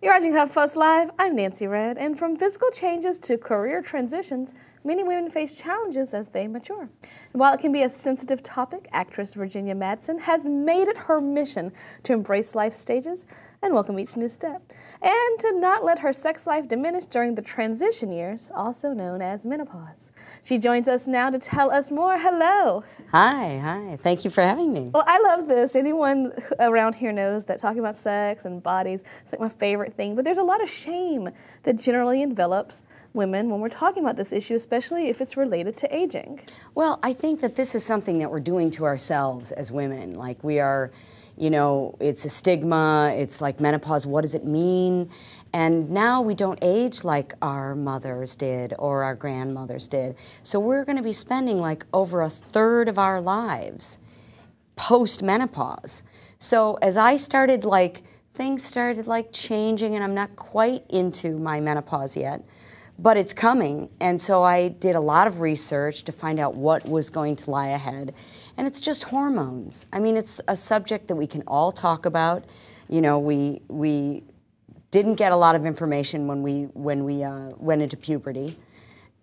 You're watching HuffPost Live. I'm Nancy Red, and from physical changes to career transitions, many women face challenges as they mature. And while it can be a sensitive topic, actress Virginia Madsen has made it her mission to embrace life stages and welcome each new step, and to not let her sex life diminish during the transition years, also known as menopause. She joins us now to tell us more. Hello. Hi. Thank you for having me. Well, I love this. Anyone around here knows that talking about sex and bodies is like my favorite thing, but there's a lot of shame that generally envelops women when we're talking about this issue, especially if it's related to aging. Well, I think that this is something that we're doing to ourselves as women. Like we are, you know, it's a stigma, it's like menopause, what does it mean? And now we don't age like our mothers did or our grandmothers did. So we're going to be spending like over a third of our lives post-menopause. So as I started things started changing, and I'm not quite into my menopause yet, but it's coming. And so I did a lot of research to find out what was going to lie ahead. And it's just hormones. I mean, it's a subject that we can all talk about. You know, we didn't get a lot of information when we went into puberty.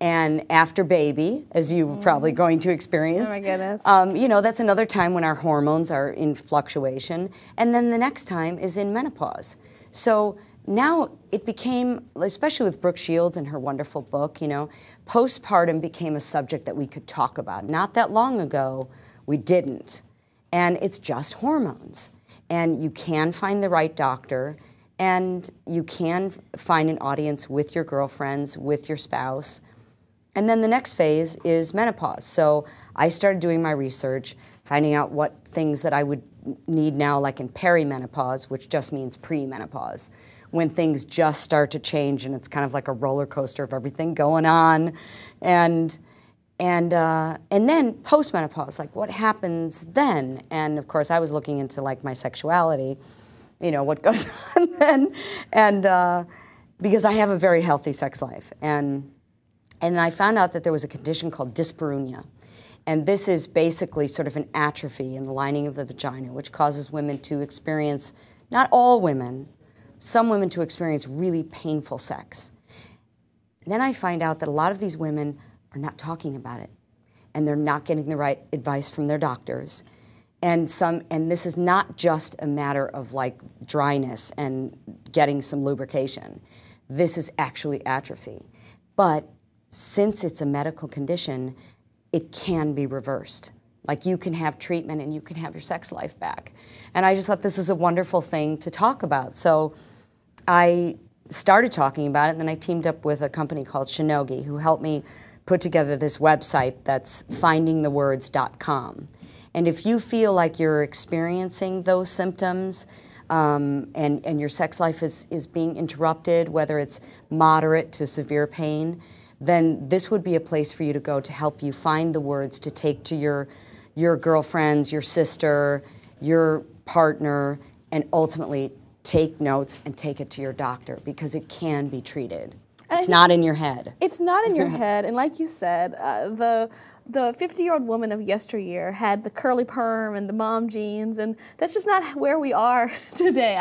And after baby, as you were probably going to experience. Oh my goodness. You know, that's another time when our hormones are in fluctuation. And then the next time is in menopause. So now it became, especially with Brooke Shields and her wonderful book, you know, postpartum became a subject that we could talk about. Not that long ago, we didn't. And it's just hormones. And you can find the right doctor, and you can find an audience with your girlfriends, with your spouse. And then the next phase is menopause. So I started doing my research, finding out what things that I would need now, like in perimenopause, which just means pre-menopause, when things just start to change and it's kind of like a roller coaster of everything going on. And then post-menopause, like what happens then? And of course, I was looking into like my sexuality, you know, what goes on then, and because I have a very healthy sex life. And I found out that there was a condition called dyspareunia. And this is basically sort of an atrophy in the lining of the vagina, which causes women to experience, not all women, some women to experience really painful sex. Then I find out that a lot of these women are not talking about it, and they're not getting the right advice from their doctors. And this is not just a matter of like dryness and getting some lubrication. This is actually atrophy. But since it's a medical condition, it can be reversed. Like you can have treatment and you can have your sex life back. And I just thought this is a wonderful thing to talk about. So I started talking about it, and then I teamed up with a company called Shinogi, who helped me put together this website that's findingthewords.com. And if you feel like you're experiencing those symptoms and your sex life is being interrupted, whether it's moderate to severe pain, then this would be a place for you to go to help you find the words to take to your girlfriends, your sister, your partner, and ultimately take notes and take it to your doctor, because it can be treated. It's not in your head. It's not in your head, and like you said, the 50-year-old woman of yesteryear had the curly perm and the mom jeans, and that's just not where we are today.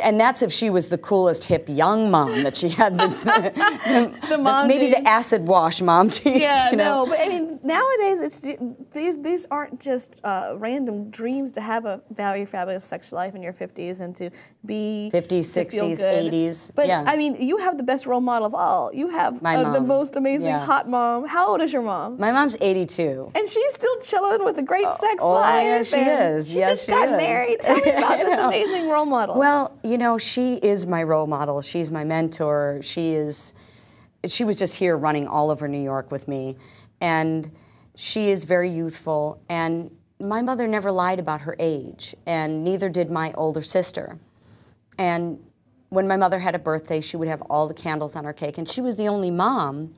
And that's if she was the coolest hip young mom, that she had the mom maybe jeans. The acid wash mom jeans. Yeah, you know? no, but I mean nowadays these aren't just random dreams to have a very fabulous sex life in your 50s and to be 50s, 60s, 80s. But yeah. I mean, you have the best role model of all. You have the most amazing hot mom. How old is your mom? My mom's 82. And she's still chilling with a great sex life. Yeah, she is. She just got married. Tell me about this amazing role model. Well, you know, she is my role model. She's my mentor. She was just here running all over New York with me. And she is very youthful. And my mother never lied about her age, and neither did my older sister. And when my mother had a birthday, she would have all the candles on her cake. And she was the only mom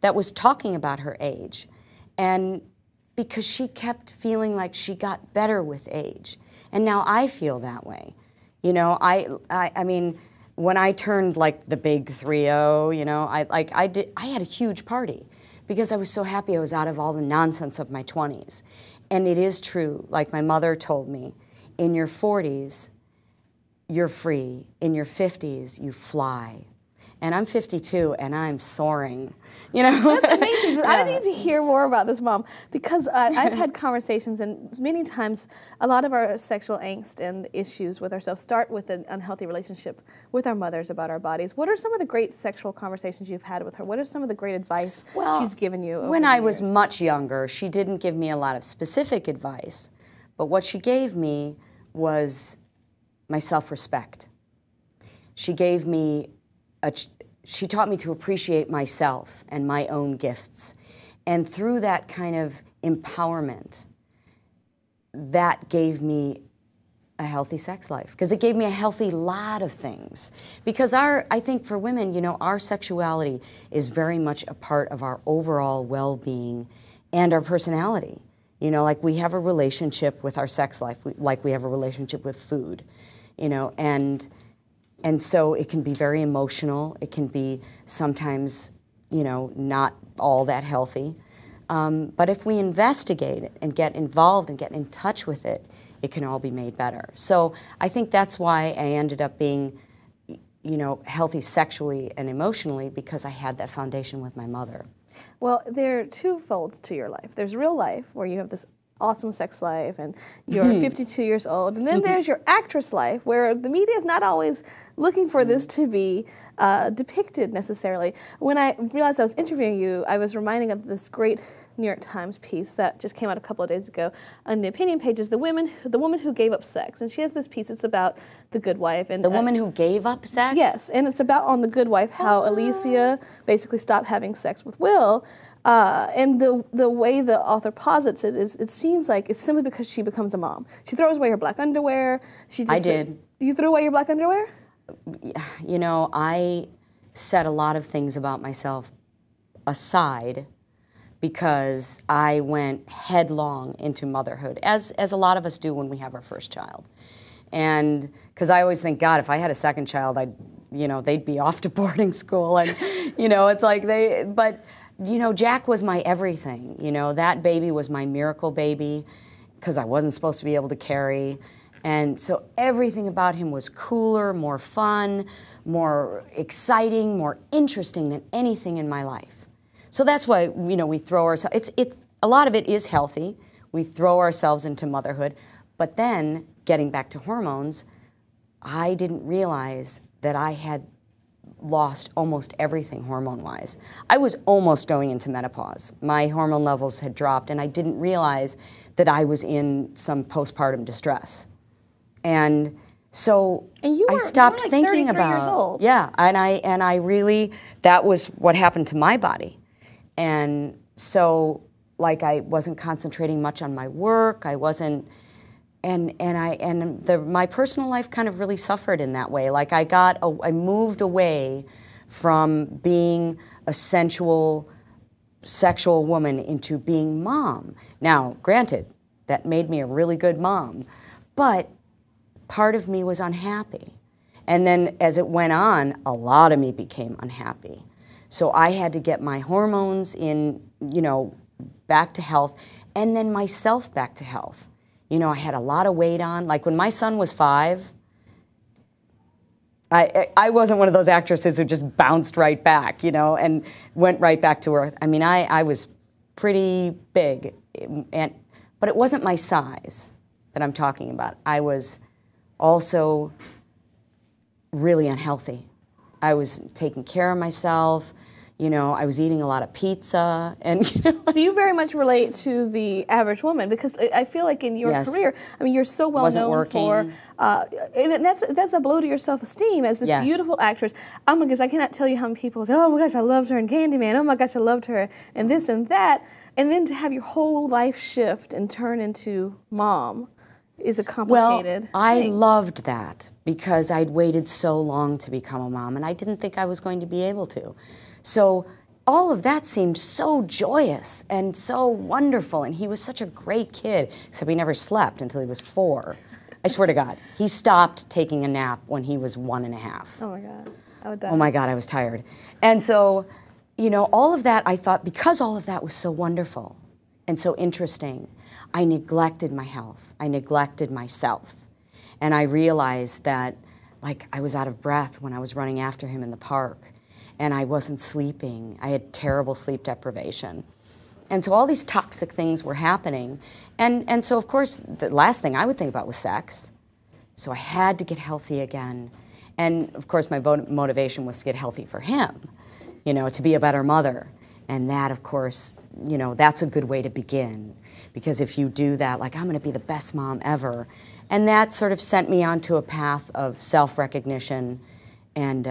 that was talking about her age. And because she kept feeling like she got better with age. And now I feel that way. You know, I mean, when I turned like the big 3-0, you know, I had a huge party because I was so happy I was out of all the nonsense of my 20s. And it is true, like my mother told me, in your 40s, you're free. In your 50s, you fly. And I'm 52, and I'm soaring. You know, that's amazing. Yeah. I need to hear more about this, Mom, because I've had conversations, and many times a lot of our sexual angst and issues with ourselves start with an unhealthy relationship with our mothers about our bodies. What are some of the great sexual conversations you've had with her? What are some of the great advice she's given you over when the I years? was much younger, she didn't give me a lot of specific advice, but what she gave me was my self-respect. She gave me she taught me to appreciate myself and my own gifts. And through that kind of empowerment, that gave me a healthy sex life, because it gave me a healthy lot of things. Because I think for women, you know, our sexuality is very much a part of our overall well-being and our personality. You know, like we have a relationship with our sex life, like we have a relationship with food, you know, and so it can be very emotional. It can be sometimes, you know, not all that healthy. But if we investigate it and get involved and get in touch with it, it can all be made better. So I think that's why I ended up being, you know, healthy sexually and emotionally, because I had that foundation with my mother. Well, there are two folds to your life. There's real life, where you have this awesome sex life and you're 52 years old. And then there's your actress life, where the media is not always looking for this to be depicted necessarily. When I realized I was interviewing you, I was reminding of this great New York Times piece that just came out a couple of days ago. On the opinion page is the woman who gave up sex. And she has this piece, it's about the good wife. And the woman who gave up sex? Yes, and it's about on the good wife, how Alicia basically stopped having sex with Will. And the way the author posits it is, it seems like it's simply because she becomes a mom. She throws away her black underwear. She just says, you threw away your black underwear? You know, I set a lot of things about myself aside because I went headlong into motherhood, as a lot of us do when we have our first child. And because I always think, God, if I had a second child, they'd be off to boarding school, and it's like but Jack was my everything. That baby was my miracle baby, because I wasn't supposed to be able to carry. And so everything about him was cooler, more fun, more exciting, more interesting than anything in my life. So that's why, we throw ourselves, a lot of it is healthy. We throw ourselves into motherhood. But then, getting back to hormones, I didn't realize that I had lost almost everything hormone-wise. I was almost going into menopause. My hormone levels had dropped, and I didn't realize that I was in some postpartum distress. And so I stopped thinking about, years old. Yeah, and I really, that was what happened to my body. And so, like, I wasn't concentrating much on my work. I wasn't, my personal life kind of really suffered in that way. Like, I moved away from being a sensual, sexual woman into being mom. Now, granted, that made me a really good mom, but part of me was unhappy. And then as it went on, a lot of me became unhappy. So I had to get my hormones in, back to health, and then myself back to health. I had a lot of weight on. Like, when my son was 5, I wasn't one of those actresses who just bounced right back, and went right back to earth. I mean, I was pretty big, but it wasn't my size that I'm talking about. I was also really unhealthy. I was taking care of myself. I was eating a lot of pizza, and So you very much relate to the average woman, because I feel like in your career, I mean, you're so well known for, and that's a blow to your self-esteem as this beautiful actress. Oh my gosh, I cannot tell you how many people say, oh my gosh, I loved her in Candyman. Oh my gosh, I loved her in this and that, and then to have your whole life shift and turn into mom is a complicated thing. I loved that because I'd waited so long to become a mom, and I didn't think I was going to be able to. So all of that seemed so joyous and so wonderful, and he was such a great kid, except he never slept until he was 4. I swear to God. He stopped taking a nap when he was 1.5. Oh my God, I would die. Oh my God, I was tired. And so, all of that, I thought, because all of that was so wonderful and so interesting, I neglected my health. I neglected myself. And I realized that like I was out of breath when I was running after him in the park, and I wasn't sleeping. I had terrible sleep deprivation. And so all these toxic things were happening. And so, of course, the last thing I would think about was sex. So I had to get healthy again. And, of course, my motivation was to get healthy for him, you know, to be a better mother. And that, of course, you know, that's a good way to begin. Because if you do that, like, I'm going to be the best mom ever. And that sort of sent me onto a path of self-recognition, and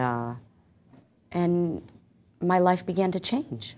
my life began to change.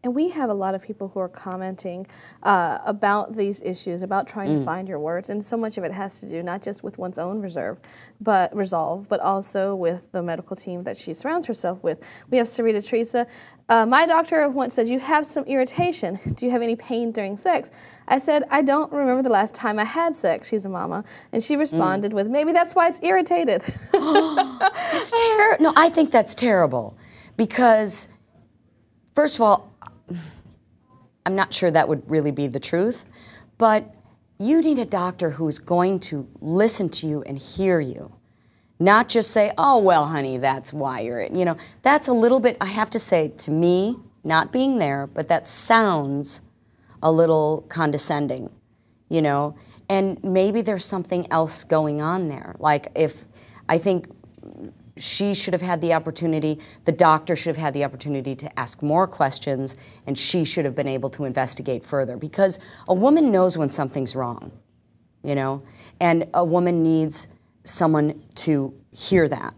And we have a lot of people who are commenting about these issues, about trying to find your words, and so much of it has to do not just with one's own resolve, but also with the medical team that she surrounds herself with. We have Sarita Teresa. My doctor once said, "You have some irritation. Do you have any pain during sex?" I said, "I don't remember the last time I had sex." She's a mama. And she responded with, "Maybe that's why it's irritated." That's terrible. No, I think that's terrible. Because, first of all, I'm not sure that would really be the truth, but you need a doctor who's going to listen to you and hear you. Not just say, "Oh, well, honey, that's why you're," you know, that's a little bit, I have to say, to me, not being there, but that sounds a little condescending, you know, and maybe there's something else going on there. Like, I think she should have had the opportunity, the doctor should have had the opportunity to ask more questions, and she should have been able to investigate further, because a woman knows when something's wrong, you know, and a woman needs someone to hear that.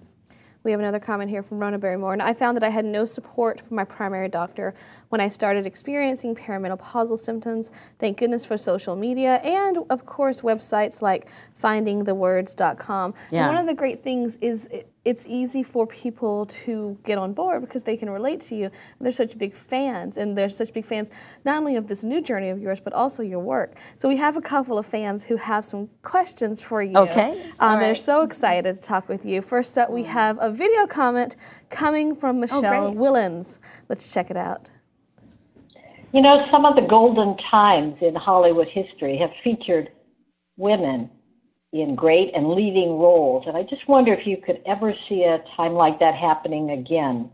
We have another comment here from Rona Barrymore. And I found that I had no support from my primary doctor when I started experiencing perimenopausal symptoms. Thank goodness for social media and, of course, websites like findingthewords.com. Yeah. And one of the great things is it's easy for people to get on board because they can relate to you. And they're such big fans, and they're such big fans not only of this new journey of yours, but also your work. So we have a couple of fans who have some questions for you. Okay. They're so excited to talk with you. First up, we have a video comment coming from Michelle Willens. Let's check it out. You know, some of the golden times in Hollywood history have featured women in great and leading roles. And I just wonder if you could ever see a time like that happening again,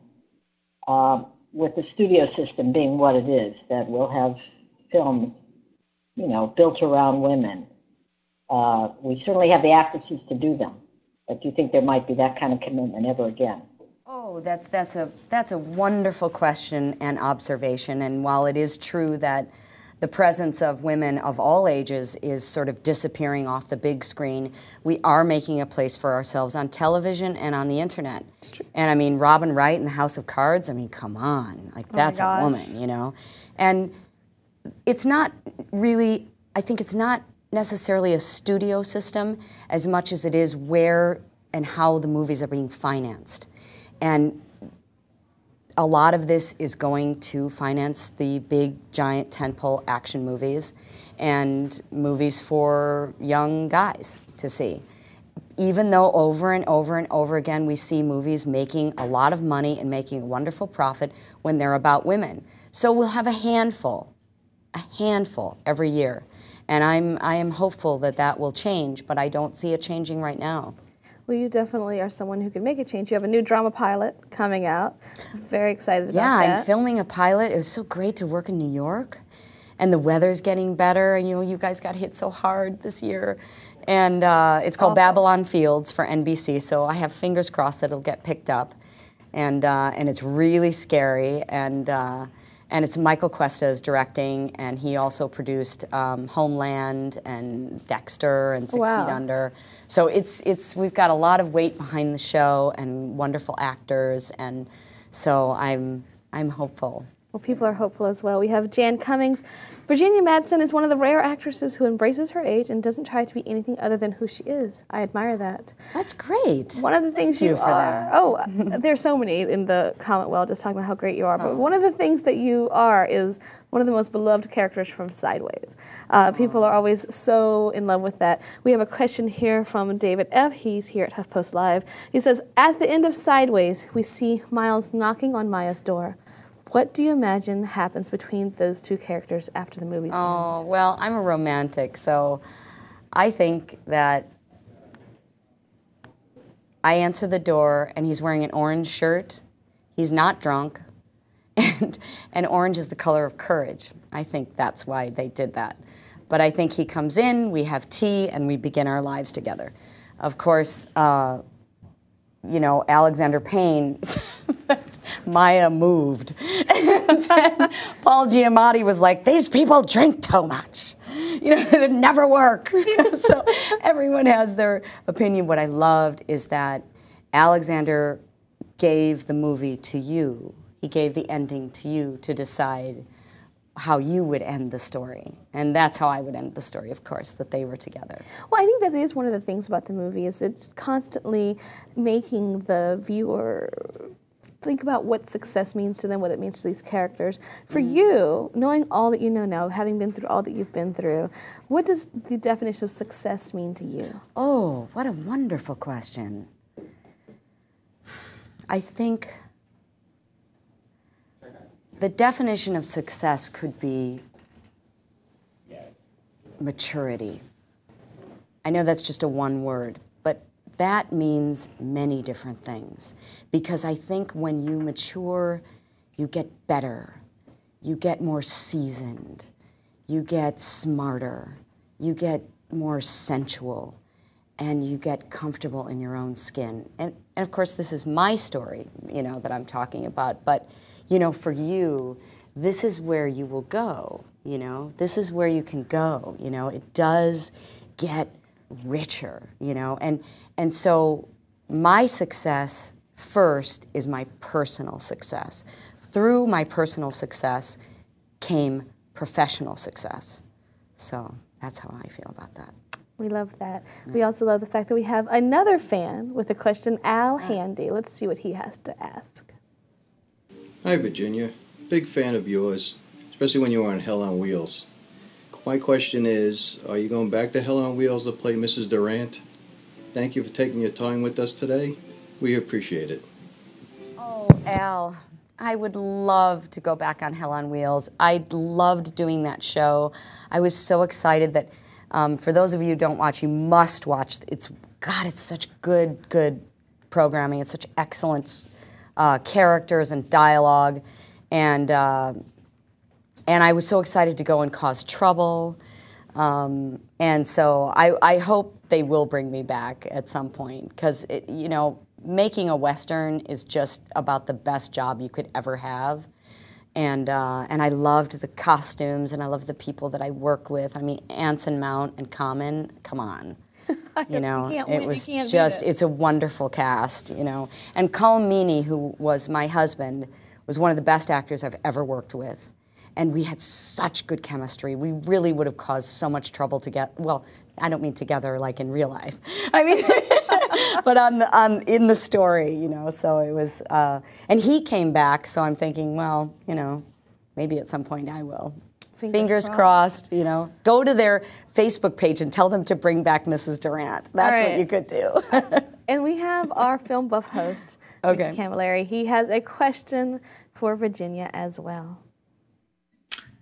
with the studio system being what it is, that we'll have films, you know, built around women. We certainly have the actresses to do them, but do you think there might be that kind of commitment ever again? Oh, that's a wonderful question and observation. And while it is true that the presence of women of all ages is sort of disappearing off the big screen, we are making a place for ourselves on television and on the internet. And I mean, Robin Wright in the House of Cards, I mean, come on, like that's a woman, you know? And it's not really, I think it's not necessarily a studio system as much as it is where and how the movies are being financed. And a lot of this is going to finance the big, giant tentpole action movies and movies for young guys to see. Even though over and over and over again we see movies making a lot of money and making a wonderful profit when they're about women. So we'll have a handful every year. And I am hopeful that that will change, but I don't see it changing right now. Well, you definitely are someone who can make a change. You have a new drama pilot coming out. Very excited about that. Yeah, I'm filming a pilot. It was so great to work in New York. And the weather's getting better. And, you know, you guys got hit so hard this year. And it's called Babylon Fields for NBC. So I have fingers crossed that it'll get picked up. And it's really scary. And it's Michael Cuesta is directing, and he also produced Homeland and Dexter and Six Feet Under. So we've got a lot of weight behind the show and wonderful actors, and so I'm hopeful. Well, people are hopeful as well. We have Jan Cummings. Virginia Madsen is one of the rare actresses who embraces her age and doesn't try to be anything other than who she is. I admire that. That's great. One of the things you are, oh, there's so many in the comment well just talking about how great you are, but one of the things that you are is one of the most beloved characters from Sideways. People are always so in love with that. We have a question here from David F. He's here at HuffPost Live. He says, at the end of Sideways, we see Miles knocking on Maya's door. What do you imagine happens between those two characters after the movie's end? Oh, well, I'm a romantic, so I think that I answer the door, and he's wearing an orange shirt. He's not drunk, and orange is the color of courage. I think that's why they did that. But I think he comes in, we have tea, and we begin our lives together. Of course, you know, Alexander Payne, Maya moved. And then Paul Giamatti was like, these people drink too much. You know, it'd never work. You know, so everyone has their opinion. What I loved is that Alexander gave the movie to you. He gave the ending to you to decide how you would end the story. And that's how I would end the story, of course, that they were together. Well, I think that is one of the things about the movie is it's constantly making the viewer think about what success means to them, what it means to these characters. For you, knowing all that you know now, having been through all that you've been through, what does the definition of success mean to you? Oh, what a wonderful question. I think the definition of success could be maturity. I know that's just a one word, but that means many different things. Because I think when you mature, you get better, you get more seasoned, you get smarter, you get more sensual, and you get comfortable in your own skin. And of course, this is my story, you know, that I'm talking about, but you know, for you, this is where you will go, you know? This is where you can go, you know? It does get richer, you know? And so my success first is my personal success. Through my personal success came professional success. So that's how I feel about that. We love that. We also love the fact that we have another fan with a question, Al Handy. Let's see what he has to ask. Hi, Virginia. Big fan of yours, especially when you were on Hell on Wheels. My question is, are you going back to Hell on Wheels to play Mrs. Durant? Thank you for taking your time with us today. We appreciate it. Oh, Al, I would love to go back on Hell on Wheels. I loved doing that show. I was so excited that, for those of you who don't watch, you must watch. It's such good programming. It's such excellent characters and dialogue, and I was so excited to go and cause trouble, and so I hope they will bring me back at some point, because you know, making a Western is just about the best job you could ever have, and I loved the costumes, and I loved the people that I worked with. I mean, Anson Mount and Common, come on. You know, it's a wonderful cast, you know. And Colm Meaney, who was my husband, was one of the best actors I've ever worked with. And we had such good chemistry. We really would have caused so much trouble together. Well, I don't mean together like in real life. I mean, but in the story, you know. So it was, and he came back, so I'm thinking, well, you know, maybe at some point I will. Fingers crossed, you know. Go to their Facebook page and tell them to bring back Mrs. Durant. That's what you could do. And we have our film buff host, Ricky Camilleri. He has a question for Virginia as well.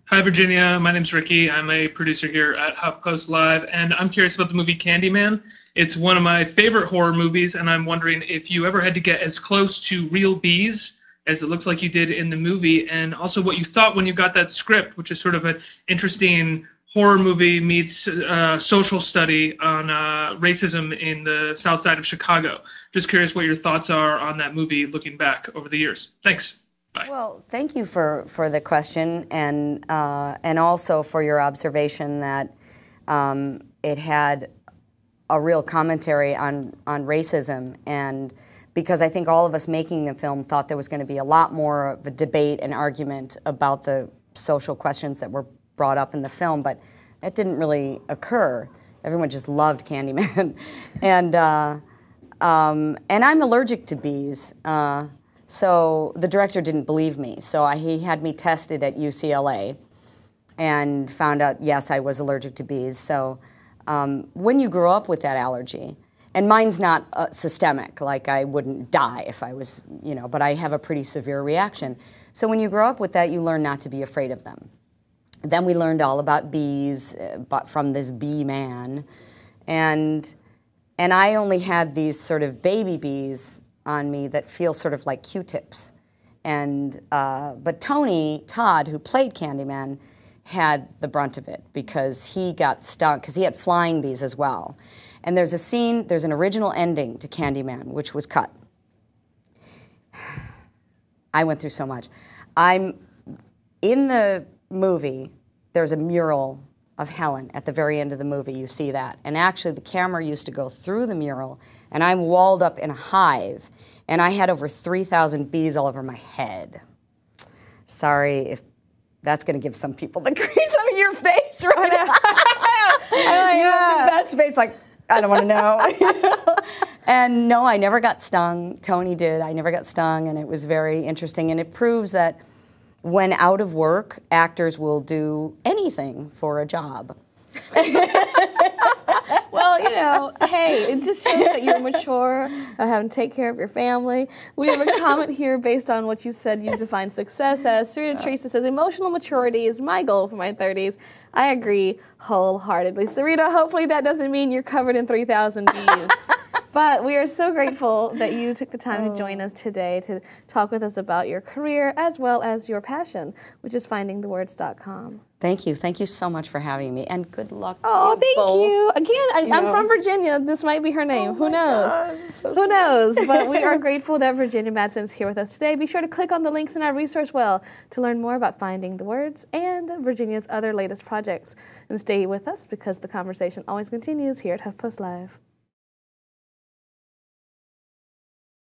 Hi, Virginia. My name's Ricky. I'm a producer here at HuffPost Live, and I'm curious about the movie Candyman. It's one of my favorite horror movies, and I'm wondering if you ever had to get as close to real bees as it looks like you did in the movie, and also what you thought when you got that script, which is sort of an interesting horror movie meets social study on racism in the south side of Chicago. Just curious what your thoughts are on that movie looking back over the years. Thanks. Bye. Well, thank you for the question, and also for your observation that it had a real commentary on racism, and because I think all of us making the film thought there was going to be a lot more of a debate and argument about the social questions that were brought up in the film, but that didn't really occur. Everyone just loved Candyman. And I'm allergic to bees, so the director didn't believe me. So he had me tested at UCLA and found out, yes, I was allergic to bees. So when you grow up with that allergy, and mine's not systemic, like I wouldn't die if I was, you know, but I have a pretty severe reaction. So when you grow up with that, you learn not to be afraid of them. Then we learned all about bees from this bee man. And And I only had these sort of baby bees on me that feel sort of like Q-tips. And, but Tony Todd, who played Candyman, had the brunt of it because he got stung, because he had flying bees as well. And there's a scene, there's an original ending to Candyman, which was cut. I went through so much. In the movie, there's a mural of Helen at the very end of the movie. You see that. And actually, the camera used to go through the mural, and I'm walled up in a hive, and I had over 3,000 bees all over my head. Sorry if that's going to give some people the creeps on your face right now. You have the best face, like, I don't want to know. And no, I never got stung. Tony did. I never got stung, and it was very interesting. And it proves that when out of work, actors will do anything for a job. Well, you know, hey, it just shows that you're mature, having to take care of your family. We have a comment here based on what you said you define success as. Sarita Teresa says, emotional maturity is my goal for my 30s. I agree wholeheartedly. Sarita, hopefully that doesn't mean you're covered in 3,000 bees. But we are so grateful that you took the time to join us today to talk with us about your career as well as your passion, which is findingthewords.com. Thank you. Thank you so much for having me, and good luck to Oh, you thank both. you. Again, I'm from Virginia. This might be her name. Who knows? Who knows? But we are grateful that Virginia Madsen is here with us today. Be sure to click on the links in our resource well to learn more about Finding the Words and Virginia's other latest projects. And stay with us because the conversation always continues here at HuffPost Live.